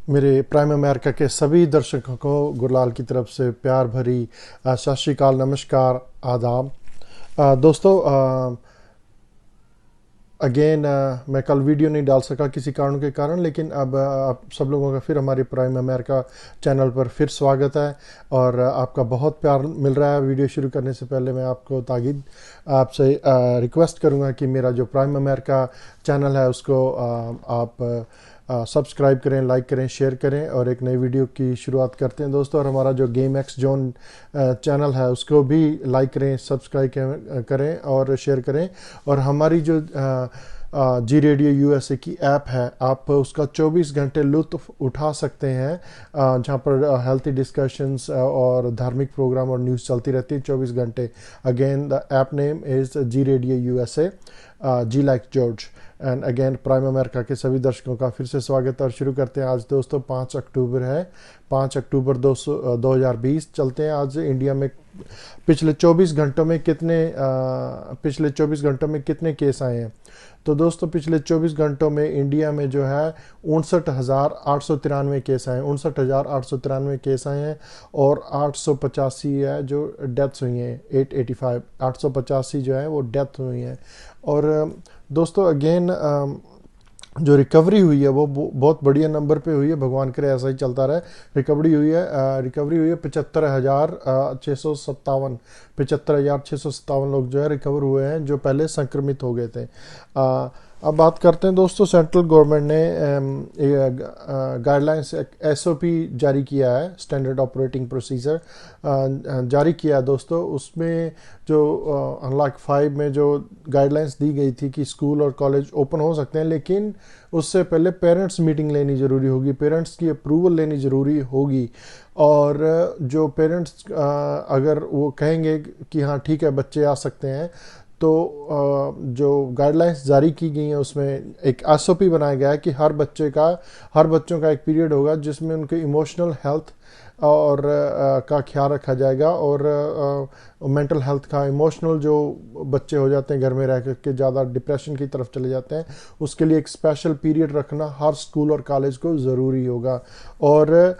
मेरे prime America के सभी दर्शकों को गुरलाल की तरफ से प्यार भरी सत श्री अकाल, नमस्कार, आदाब। दोस्तों, अगेन मैं कल वीडियो नहीं डाल सका किसी कारणों के कारण, लेकिन अब आप सब लोगों का फिर हमारे प्राइम अमेरिका चैनल पर फिर स्वागत है और आपका बहुत प्यार मिल रहा है। वीडियो शुरू करने से पहले मैं आपको ताकीद आपसे रिक्वेस्ट करूंगा कि मेरा जो प्राइम अमेरिका चैनल है उसको आप सब्सक्राइब करें, लाइक करें, शेयर करें और एक नई वीडियो की शुरुआत करते हैं दोस्तों। और हमारा जो गेम एक्स जोन चैनल है उसको भी लाइक करें, सब्सक्राइब करें और शेयर करें। और हमारी जो जी रेडियो यूएसए की ऐप है, आप उसका 24 घंटे लुत्फ़ उठा सकते हैं, जहाँ पर हेल्थी डिस्कशंस और धार्मिक प्रोग्राम और न्यूज़ चलती रहती है 24 घंटे। Again the app name is G radio USA, G like George. And again Prime America के सभी दर्शकों का फिर से स्वागत है और शुरू करते हैं। आज दोस्तों 5 अक्टूबर है, 5 अक्टूबर 2020। चलते हैं आज इंडिया में पिछले 24 घंटों में कितने केस आए हैं। तो दोस्तों पिछले 24 घंटों में इंडिया में जो है 59,893 केस आए हैं, 59,893 केस आए हैं और 885 है जो डेथ्स हुई हैं। 885 885 जो है वो डेथ हुई हैं। और दोस्तों अगेन जो रिकवरी हुई है वो बहुत बढ़िया नंबर पे हुई है। भगवान करे ऐसा ही चलता रहे। रिकवरी हुई है 75,657 लोग जो है रिकवर हुए हैं, जो पहले संक्रमित हो गए थे। अब बात करते हैं दोस्तों, सेंट्रल गवर्नमेंट ने गाइडलाइंस एसओपी जारी किया है, स्टैंडर्ड ऑपरेटिंग प्रोसीजर जारी किया है दोस्तों। उसमें जो अनलॉक 5 में जो गाइडलाइंस दी गई थी कि स्कूल और कॉलेज ओपन हो सकते हैं, लेकिन उससे पहले पेरेंट्स मीटिंग लेनी ज़रूरी होगी, पेरेंट्स की अप्रूवल लेनी ज़रूरी होगी। और जो पेरेंट्स अगर वो कहेंगे कि हाँ ठीक है बच्चे आ सकते हैं, तो जो गाइडलाइंस जारी की गई हैं उसमें एक एसओपी बनाया गया है कि हर बच्चों का एक पीरियड होगा जिसमें उनके इमोशनल हेल्थ और का ख्याल रखा जाएगा। और मेंटल हेल्थ का, इमोशनल जो बच्चे हो जाते हैं घर में रह के ज़्यादा डिप्रेशन की तरफ चले जाते हैं, उसके लिए एक स्पेशल पीरियड रखना हर स्कूल और कॉलेज को ज़रूरी होगा। और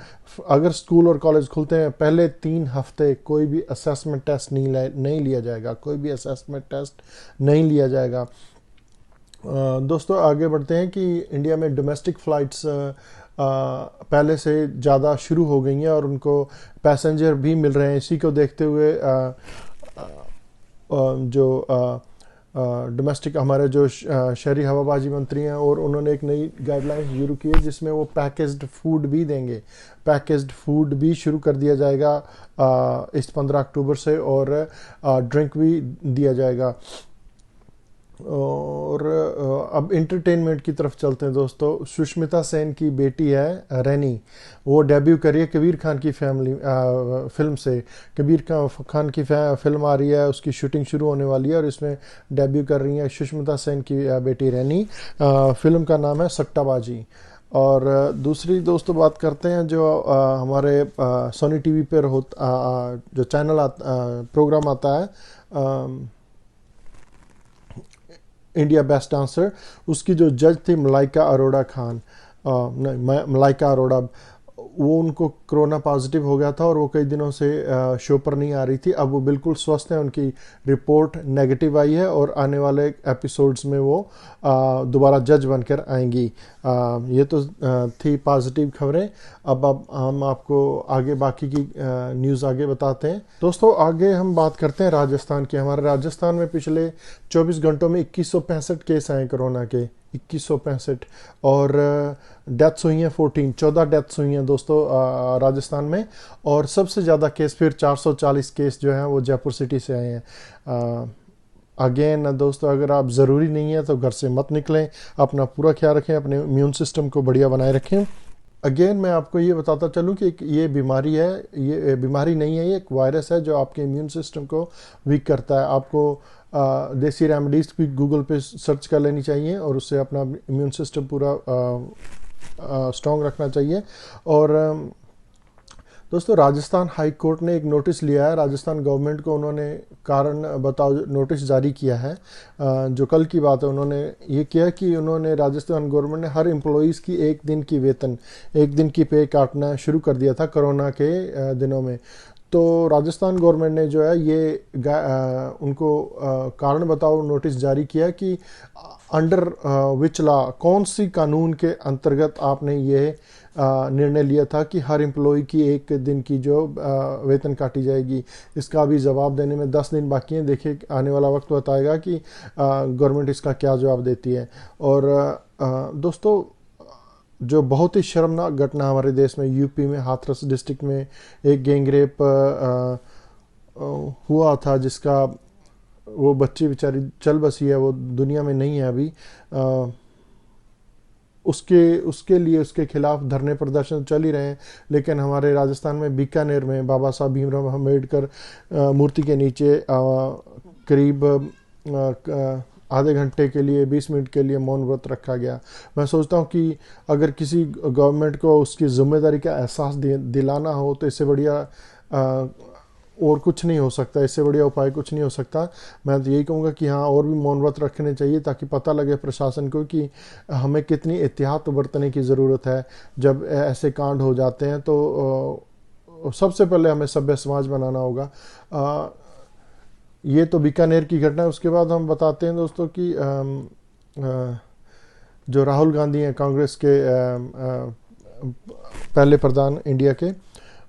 अगर स्कूल और कॉलेज खुलते हैं पहले 3 हफ्ते कोई भी असेसमेंट टेस्ट नहीं लिया जाएगा, कोई भी असेसमेंट टेस्ट नहीं लिया जाएगा। दोस्तों आगे बढ़ते हैं कि इंडिया में डोमेस्टिक फ़्लाइट्स पहले से ज़्यादा शुरू हो गई हैं और उनको पैसेंजर भी मिल रहे हैं। इसी को देखते हुए जो डोमेस्टिक हमारे जो शहरी हवाबाजी मंत्री हैं, और उन्होंने एक नई गाइडलाइन शुरू की है जिसमें वो पैकेज्ड फूड भी देंगे। पैकेज्ड फूड भी शुरू कर दिया जाएगा इस 15 अक्टूबर से, और ड्रिंक भी दिया जाएगा। और अब इंटरटेनमेंट की तरफ चलते हैं दोस्तों। सुष्मिता सेन की बेटी है रैनी, वो डेब्यू करी है कबीर खान की फिल्म से। कबीर खान की फिल्म आ रही है, उसकी शूटिंग शुरू होने वाली है और इसमें डेब्यू कर रही है सुष्मिता सेन की बेटी रैनी। फिल्म का नाम है सट्टाबाजी। और दूसरी दोस्तों बात करते हैं जो हमारे सोनी टीवी पर जो चैनल प्रोग्राम आता है इंडिया बेस्ट डांसर, उसकी जो जज थी मलाइका अरोड़ा खान, नहीं मलाइका अरोड़ा, वो उनको कोरोना पॉजिटिव हो गया था और वो कई दिनों से शो पर नहीं आ रही थी। अब वो बिल्कुल स्वस्थ हैं, उनकी रिपोर्ट नेगेटिव आई है और आने वाले एपिसोड्स में वो दोबारा जज बनकर आएंगी। ये तो थी पॉजिटिव खबरें। अब हम आपको आगे बाकी की न्यूज़ आगे बताते हैं। दोस्तों आगे हम बात करते हैं राजस्थान की। हमारे राजस्थान में पिछले 24 घंटों में 2165 केस आए कोरोना के, 2165, और डेथ्स हुई हैं 14 डेथ्स हुई हैं दोस्तों राजस्थान में। और सबसे ज़्यादा केस फिर 440 केस जो हैं वो जयपुर सिटी से आए हैं। अगेन दोस्तों, अगर आप ज़रूरी नहीं है तो घर से मत निकलें, अपना पूरा ख्याल रखें, अपने इम्यून सिस्टम को बढ़िया बनाए रखें। अगेन मैं आपको ये बताता चलूँ कि ये बीमारी है, ये बीमारी नहीं है, ये एक वायरस है जो आपके इम्यून सिस्टम को वीक करता है। आपको देसी रेमेडीज़ भी गूगल पे सर्च कर लेनी चाहिए और उससे अपना इम्यून सिस्टम पूरा स्ट्रॉन्ग रखना चाहिए। और दोस्तों, राजस्थान हाई कोर्ट ने एक नोटिस लिया है। राजस्थान गवर्नमेंट को उन्होंने कारण बताओ नोटिस जारी किया है। जो कल की बात है, उन्होंने ये किया कि उन्होंने राजस्थान गवर्नमेंट ने हर एम्प्लॉइज़ की एक दिन की वेतन, एक दिन की पे काटना शुरू कर दिया था कोरोना के दिनों में। तो राजस्थान गवर्नमेंट ने जो है ये उनको कारण बताओ नोटिस जारी किया कि अंडर विच लॉ, कौन सी कानून के अंतर्गत आपने ये निर्णय लिया था कि हर एम्प्लॉय की एक दिन की जो वेतन काटी जाएगी। इसका भी जवाब देने में 10 दिन बाकी हैं। देखिए, आने वाला वक्त बताएगा कि गवर्नमेंट इसका क्या जवाब देती है। और दोस्तों, जो बहुत ही शर्मनाक घटना हमारे देश में यूपी में हाथरस डिस्ट्रिक्ट में एक गैंगरेप हुआ था, जिसका वो बच्ची बेचारी चल बसी है, वो दुनिया में नहीं है अभी। उसके लिए उसके खिलाफ धरने प्रदर्शन चल ही रहे हैं। लेकिन हमारे राजस्थान में बीकानेर में बाबा साहब भीमराव अम्बेडकर मूर्ति के नीचे करीब आधे घंटे के लिए 20 मिनट के लिए मौन व्रत रखा गया। मैं सोचता हूँ कि अगर किसी गवर्नमेंट को उसकी जिम्मेदारी का एहसास दिलाना हो तो इससे बढ़िया और कुछ नहीं हो सकता, इससे बढ़िया उपाय कुछ नहीं हो सकता। मैं तो यही कहूँगा कि हाँ, और भी मौन व्रत रखने चाहिए ताकि पता लगे प्रशासन को कि हमें कितनी एहतियात बरतने की ज़रूरत है। जब ऐसे कांड हो जाते हैं तो सबसे पहले हमें सभ्य समाज बनाना होगा। ये तो बीकानेर की घटना है। उसके बाद हम बताते हैं दोस्तों कि जो राहुल गांधी हैं, कांग्रेस के पहले प्रधान इंडिया के,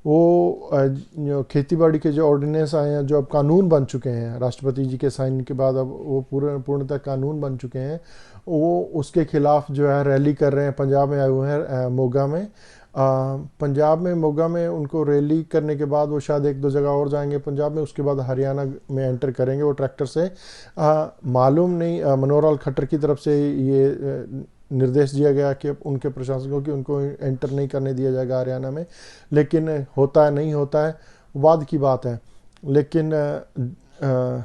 वो जो खेतीबाड़ी के जो ऑर्डिनेंस आए हैं, जो अब कानून बन चुके हैं राष्ट्रपति जी के साइन के बाद, अब वो पूर्णतः कानून बन चुके हैं, वो उसके खिलाफ जो है रैली कर रहे हैं। पंजाब में आए हुए हैं मोगा में। पंजाब में मोगा में उनको रैली करने के बाद वो शायद 1-2 जगह और जाएंगे पंजाब में, उसके बाद हरियाणा में एंटर करेंगे वो ट्रैक्टर से। मालूम नहीं मनोहर लाल खट्टर की तरफ से ये निर्देश दिया गया कि उनके प्रशासकों की उनको एंटर नहीं करने दिया जाएगा हरियाणा में। लेकिन होता है नहीं होता है बाद की बात है। लेकिन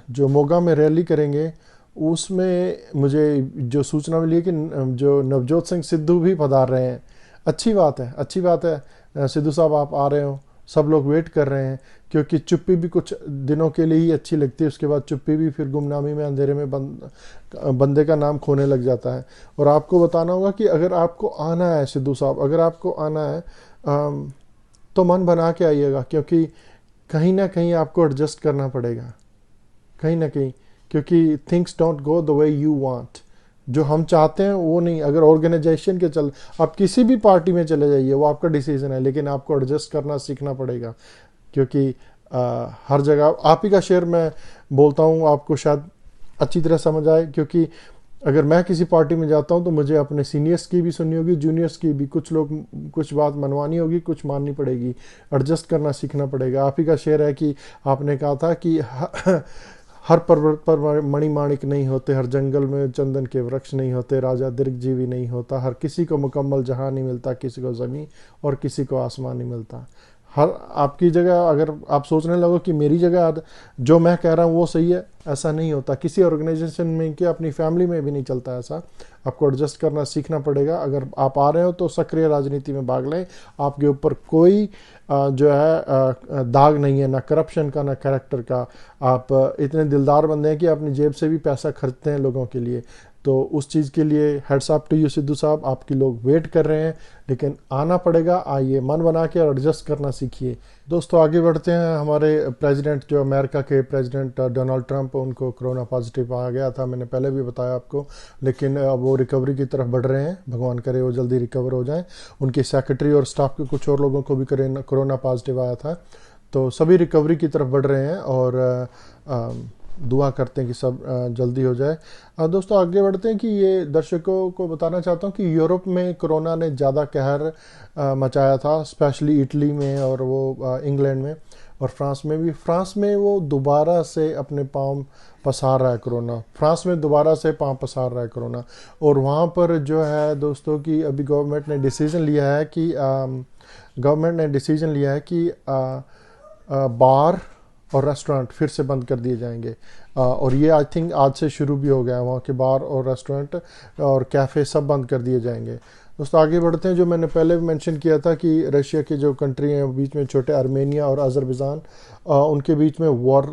जो मोगा में रैली करेंगे उसमें मुझे जो सूचना मिली है कि जो नवजोत सिंह सिद्धू भी पधार रहे हैं। अच्छी बात है, अच्छी बात है। सिद्धू साहब आप आ रहे हो, सब लोग वेट कर रहे हैं, क्योंकि चुप्पी भी कुछ दिनों के लिए ही अच्छी लगती है। उसके बाद चुप्पी भी फिर गुमनामी में, अंधेरे में बंदे का नाम खोने लग जाता है। और आपको बताना होगा कि अगर आपको आना है सिद्धू साहब, अगर आपको आना है तो मन बना के आइएगा, क्योंकि कहीं ना कहीं आपको एडजस्ट करना पड़ेगा, कहीं ना कहीं, क्योंकि things don't go the way you want. जो हम चाहते हैं वो नहीं। अगर ऑर्गेनाइजेशन के आप किसी भी पार्टी में चले जाइए, वो आपका डिसीजन है, लेकिन आपको एडजस्ट करना सीखना पड़ेगा। क्योंकि हर जगह आप ही का शेयर मैं बोलता हूँ, आपको शायद अच्छी तरह समझ आए। क्योंकि अगर मैं किसी पार्टी में जाता हूँ तो मुझे अपने सीनियर्स की भी सुननी होगी, जूनियर्स की भी। कुछ बात मनवानी होगी, कुछ माननी पड़ेगी, एडजस्ट करना सीखना पड़ेगा। आप ही का शेयर है कि आपने कहा था कि हर पर्वत पर मणिमाणिक नहीं होते, हर जंगल में चंदन के वृक्ष नहीं होते, राजा दीर्घजीवी नहीं होता, हर किसी को मुकम्मल जहां नहीं मिलता, किसी को ज़मीन और किसी को आसमान नहीं मिलता। हर आपकी जगह अगर आप सोचने लगो कि मेरी जगह जो मैं कह रहा हूँ वो सही है, ऐसा नहीं होता। किसी ऑर्गेनाइजेशन में कि अपनी फैमिली में भी नहीं चलता ऐसा। आपको एडजस्ट करना सीखना पड़ेगा। अगर आप आ रहे हो तो सक्रिय राजनीति में भाग लें। आपके ऊपर कोई जो है दाग नहीं है, ना करप्शन का, ना कैरेक्टर का। आप इतने दिलदार बंदे हैं कि अपनी जेब से भी पैसा खर्चते हैं लोगों के लिए। तो उस चीज़ के लिए heads up to you Sidhu साहब। आपके लोग वेट कर रहे हैं, लेकिन आना पड़ेगा। आइए, मन बना के और एडजस्ट करना सीखिए। दोस्तों, आगे बढ़ते हैं। हमारे प्रेसिडेंट, जो अमेरिका के प्रेसिडेंट डोनाल्ड ट्रंप, उनको कोरोना पॉजिटिव आ गया था, मैंने पहले भी बताया आपको। लेकिन अब वो रिकवरी की तरफ बढ़ रहे हैं। भगवान करे वो जल्दी रिकवर हो जाएं। उनके सेक्रेटरी और स्टाफ के कुछ और लोगों को भी कोरोना पॉजिटिव आया था। तो सभी रिकवरी की तरफ बढ़ रहे हैं और दुआ करते हैं कि सब जल्दी हो जाए। दोस्तों, आगे बढ़ते हैं कि ये दर्शकों को बताना चाहता हूँ कि यूरोप में कोरोना ने ज़्यादा कहर मचाया था, स्पेशली इटली में और वो इंग्लैंड में और फ्रांस में भी। फ्रांस में वो दोबारा से अपने पाँव पसार रहा है कोरोना। फ्रांस में दोबारा से पाँव पसार रहा है कोरोना। और वहाँ पर जो है दोस्तों कि अभी गवर्नमेंट ने डिसीज़न लिया है कि बार और रेस्टोरेंट फिर से बंद कर दिए जाएंगे। और ये आई थिंक आज से शुरू भी हो गया है। वहाँ के बार और रेस्टोरेंट और कैफ़े सब बंद कर दिए जाएंगे। दोस्तों आगे बढ़ते हैं। जो मैंने पहले भी मेंशन किया था कि रशिया के जो कंट्री हैं बीच में छोटे, आर्मेनिया और अज़रबैजान, उनके बीच में वॉर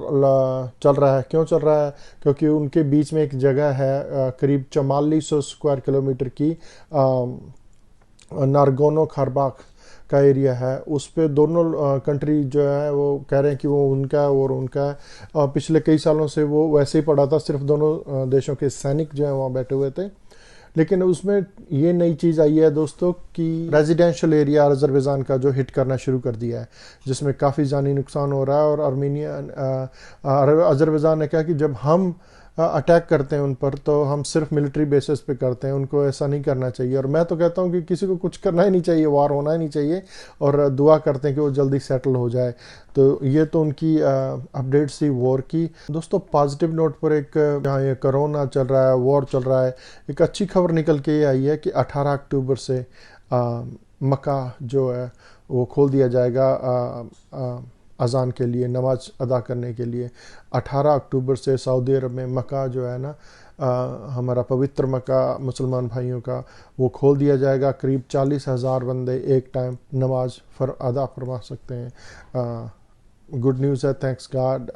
चल रहा है। क्यों चल रहा है? क्योंकि उनके बीच में एक जगह है करीब 4400 स्क्वायर किलोमीटर की, नारगोनो खारबाख का एरिया है। उस पे दोनों कंट्री जो है वो कह रहे हैं कि वो उनका है और उनका है। पिछले कई सालों से वो वैसे ही पड़ा था, सिर्फ दोनों देशों के सैनिक जो है वहाँ बैठे हुए थे। लेकिन उसमें ये नई चीज़ आई है दोस्तों कि रेजिडेंशियल एरिया अजरबैजान का जो हिट करना शुरू कर दिया है, जिसमें काफ़ी जानी नुकसान हो रहा है। और अजरबैजान ने कहा कि जब हम अटैक करते हैं उन पर तो हम सिर्फ मिलिट्री बेसिस पे करते हैं, उनको ऐसा नहीं करना चाहिए। और मैं तो कहता हूँ कि किसी को कुछ करना ही नहीं चाहिए, वार होना ही नहीं चाहिए, और दुआ करते हैं कि वो जल्दी सेटल हो जाए। तो ये तो उनकी अपडेट्स थी वॉर की। दोस्तों पॉजिटिव नोट पर, एक जहाँ ये कोरोना चल रहा है, वॉर चल रहा है, एक अच्छी खबर निकल के ये आई है कि 18 अक्टूबर से मक्का जो है वो खोल दिया जाएगा अज़ान के लिए, नमाज अदा करने के लिए। 18 अक्टूबर से सऊदी अरब में मक्का जो है ना, हमारा पवित्र मक्का मुसलमान भाइयों का, वो खोल दिया जाएगा। करीब 40,000 बंदे एक टाइम नमाज अदा फरमा सकते हैं। गुड न्यूज़ है, थैंक्स गॉड।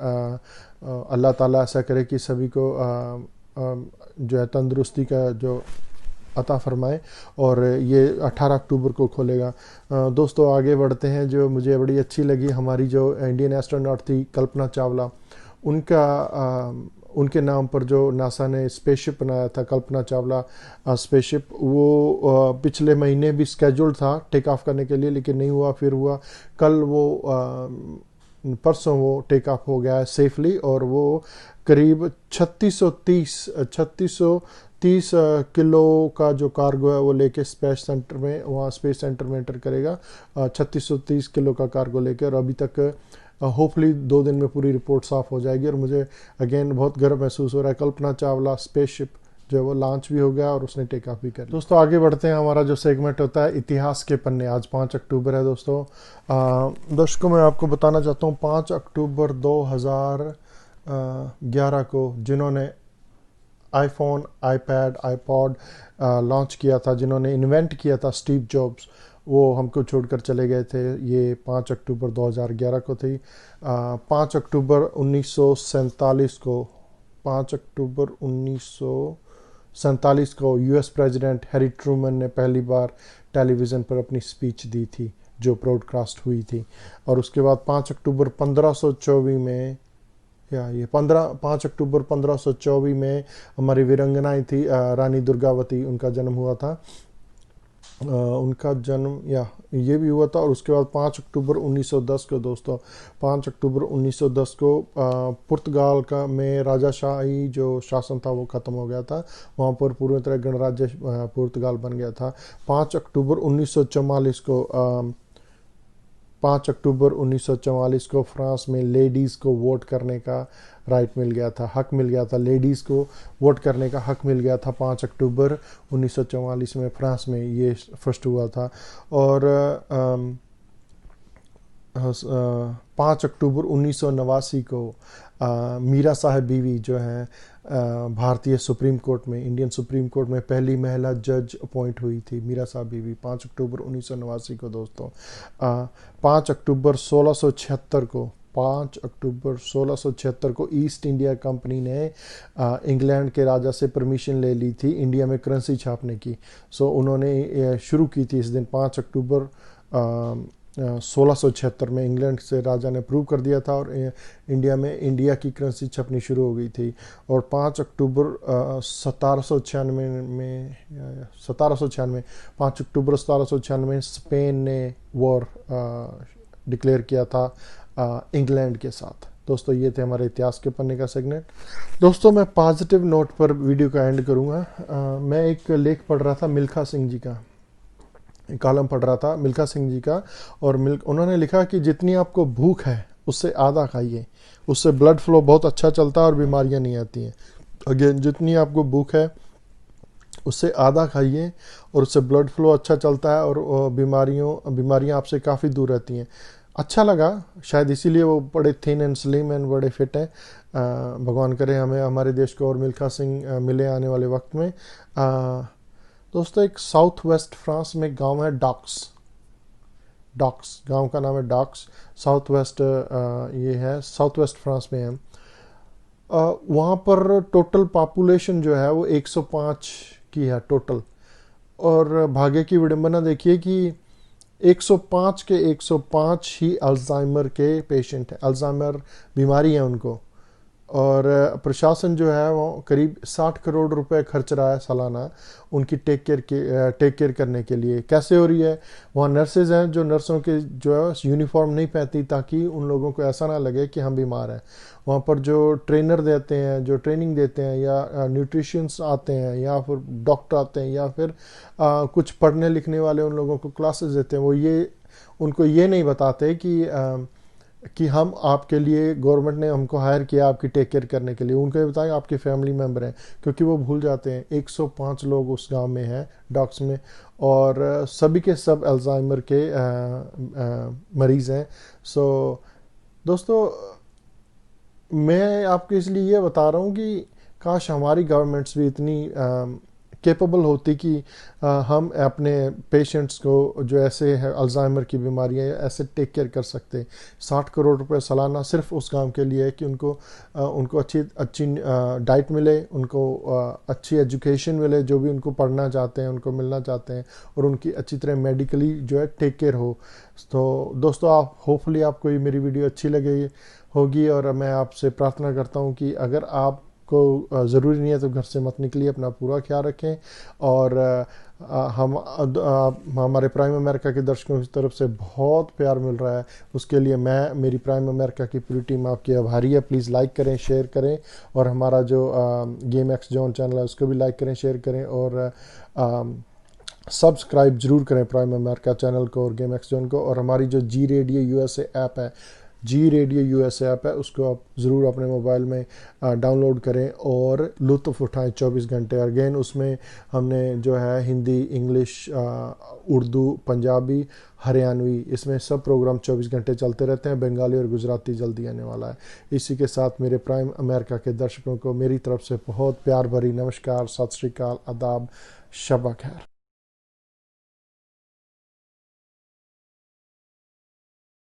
अल्लाह ताला ऐसा करे कि सभी को जो है तंदुरुस्ती का जो अता फरमाए, और ये 18 अक्टूबर को खोलेगा। दोस्तों आगे बढ़ते हैं। जो मुझे बड़ी अच्छी लगी, हमारी जो इंडियन एस्ट्रोनॉट थी कल्पना चावला, उनके नाम पर जो नासा ने स्पेसशिप बनाया था, कल्पना चावला स्पेसशिप, वो पिछले महीने भी स्केड्यूल्ड था टेक ऑफ करने के लिए, लेकिन नहीं हुआ। फिर हुआ कल, वो परसों वो टेक ऑफ हो गया है सेफली, और वो करीब 3630 किलो का जो कार्गो है वो लेके स्पेस सेंटर में, वहाँ स्पेस सेंटर में एंटर करेगा। 3630 किलो का कार्गो लेके, और अभी तक होपफुली 2 दिन में पूरी रिपोर्ट साफ हो जाएगी। और मुझे अगेन बहुत गर्व महसूस हो रहा है, कल्पना चावला स्पेसशिप जो है वो लॉन्च भी हो गया और उसने टेक ऑफ भी कर। दोस्तों आगे बढ़ते हैं। हमारा जो सेगमेंट होता है इतिहास के पन्ने। आज 5 अक्टूबर है दोस्तों। दर्शकों मैं आपको बताना चाहता हूँ, 5 अक्टूबर 2011 को जिन्होंने आईफोन, आईपैड, आईपॉड लॉन्च किया था, जिन्होंने इन्वेंट किया था, स्टीव जॉब्स, वो हमको छोड़कर चले गए थे। ये 5 अक्टूबर 2011 को थी। 5 अक्टूबर 1947 को 5 अक्टूबर 1947 को यूएस प्रेसिडेंट हैरी ट्रूमन ने पहली बार टेलीविज़न पर अपनी स्पीच दी थी, जो ब्रॉडकास्ट हुई थी। और उसके बाद 5 अक्टूबर 1524 में, या ये 5 अक्टूबर 1524 में हमारी वीरांगनाएं थी रानी दुर्गावती, उनका जन्म हुआ था। उनका जन्म या ये भी हुआ था। और उसके बाद 5 अक्टूबर 1910 को दोस्तों, 5 अक्टूबर 1910 को पुर्तगाल का में राजाशाही जो शासन था वो ख़त्म हो गया था। वहाँ पर पूरी तरह गणराज्य पुर्तगाल बन गया था। 5 अक्टूबर 1944 को 5 अक्टूबर 1944 को फ्रांस में लेडीज़ को वोट करने का राइट मिल गया था, हक मिल गया था। लेडीज़ को वोट करने का हक मिल गया था 5 अक्टूबर 1944 में, फ्रांस में ये फर्स्ट हुआ था। और 5 अक्टूबर 1989 को मीरा साहब बीवी जो हैं भारतीय सुप्रीम कोर्ट में, इंडियन सुप्रीम कोर्ट में पहली महिला जज अपॉइंट हुई थी, मीरा साहब बीवी, 5 अक्टूबर 1989 को दोस्तों। 5 अक्टूबर 1676 को 5 अक्टूबर 1676 को ईस्ट इंडिया कंपनी ने इंग्लैंड के राजा से परमिशन ले ली थी इंडिया में करेंसी छापने की। सो उन्होंने शुरू की थी इस दिन 5 अक्टूबर 1676 में इंग्लैंड से राजा ने अप्रूव कर दिया था, और इंडिया में इंडिया की करेंसी छपनी शुरू हो गई थी। और 5 अक्टूबर 1796 में 5 अक्टूबर 1796 में स्पेन ने वॉर डिक्लेयर किया था इंग्लैंड के साथ। दोस्तों ये थे हमारे इतिहास के पन्ने का सेगमेंट। दोस्तों मैं पॉजिटिव नोट पर वीडियो का एंड करूँगा। मैं एक लेख पढ़ रहा था मिल्खा सिंह जी का, कॉलम पढ़ रहा था मिल्खा सिंह जी का, और उन्होंने लिखा कि जितनी आपको भूख है उससे आधा खाइए, उससे ब्लड फ्लो बहुत अच्छा चलता है और बीमारियां नहीं आती हैं। अगेन, जितनी आपको भूख है उससे आधा खाइए और उससे ब्लड फ्लो अच्छा चलता है और बीमारियां आपसे काफ़ी दूर रहती हैं। अच्छा लगा, शायद इसीलिए वो बड़े थिन एंड स्लिम एंड बड़े फिट हैं। भगवान करे हमें हमारे देश को और मिल्खा सिंह मिले आने वाले वक्त में। दोस्तों एक साउथ वेस्ट फ्रांस में गांव है डॉक्स। डॉक्स गांव का नाम है डॉक्स। साउथ वेस्ट ये है, साउथ वेस्ट फ्रांस में है। वहाँ पर टोटल पॉपुलेशन जो है वो 105 की है टोटल। और भाग्य की विडंबना देखिए कि 105 के 105 ही अल्जाइमर के पेशेंट हैं, अल्जाइमर बीमारी है उनको। और प्रशासन जो है वो करीब 60 करोड़ रुपए खर्च रहा है सालाना उनकी टेक केयर करने के लिए। कैसे हो रही है? वहाँ नर्सेज हैं जो नर्सों के जो है यूनिफॉर्म नहीं पहनती ताकि उन लोगों को ऐसा ना लगे कि हम बीमार हैं। वहाँ पर जो ट्रेनर देते हैं, जो ट्रेनिंग देते हैं, या न्यूट्रिशंस आते हैं, या फिर डॉक्टर आते हैं, या फिर कुछ पढ़ने लिखने वाले उन लोगों को क्लासेस देते हैं, वो ये उनको ये नहीं बताते कि हम आपके लिए, गवर्नमेंट ने हमको हायर किया आपकी टेक केयर करने के लिए। उनको ये बताएं आपके फैमिली मेम्बर हैं, क्योंकि वो भूल जाते हैं। 105 लोग उस गांव में हैं डॉक्स में, और सभी के सब अल्जाइमर के मरीज़ हैं। सो दोस्तों, मैं आपको इसलिए ये बता रहा हूँ कि काश हमारी गवर्नमेंट्स भी इतनी कैपेबल होती कि हम अपने पेशेंट्स को जो ऐसे है अल्जाइमर की बीमारियां ऐसे टेक केयर कर सकते। 60 करोड़ रुपए सालाना सिर्फ उस काम के लिए है कि उनको अच्छी अच्छी डाइट मिले, उनको अच्छी एजुकेशन मिले, जो भी उनको पढ़ना चाहते हैं उनको मिलना चाहते हैं, और उनकी अच्छी तरह मेडिकली जो है टेक केयर हो। तो दोस्तों, आप होपफुली आपको ये मेरी वीडियो अच्छी लगी होगी, और मैं आपसे प्रार्थना करता हूँ कि अगर आप को ज़रूरी नहीं है तो घर से मत निकलिए, अपना पूरा ख्याल रखें। और हम हमारे प्राइम अमेरिका के दर्शकों की तरफ से बहुत प्यार मिल रहा है, उसके लिए मेरी प्राइम अमेरिका की पूरी टीम आपकी आभारी है। प्लीज़ लाइक करें, शेयर करें, और हमारा जो गेम एक्स जॉन चैनल है उसको भी लाइक करें, शेयर करें, और सब्सक्राइब जरूर करें प्राइम अमेरिका चैनल को और गेम एक्स जॉन को। और हमारी जो जी रेडियो यूएसए ऐप है, जी रेडियो यूएसए ऐप है, उसको आप ज़रूर अपने मोबाइल में डाउनलोड करें और लुत्फ़ उठाएं 24 घंटे। अगेन उसमें हमने जो है हिंदी, इंग्लिश, उर्दू, पंजाबी, हरियाणवी, इसमें सब प्रोग्राम 24 घंटे चलते रहते हैं। बंगाली और गुजराती जल्दी आने वाला है। इसी के साथ मेरे प्राइम अमेरिका के दर्शकों को मेरी तरफ से बहुत प्यार भरी नमस्कार, सत श्री अकाल, आदाब, शब खैर।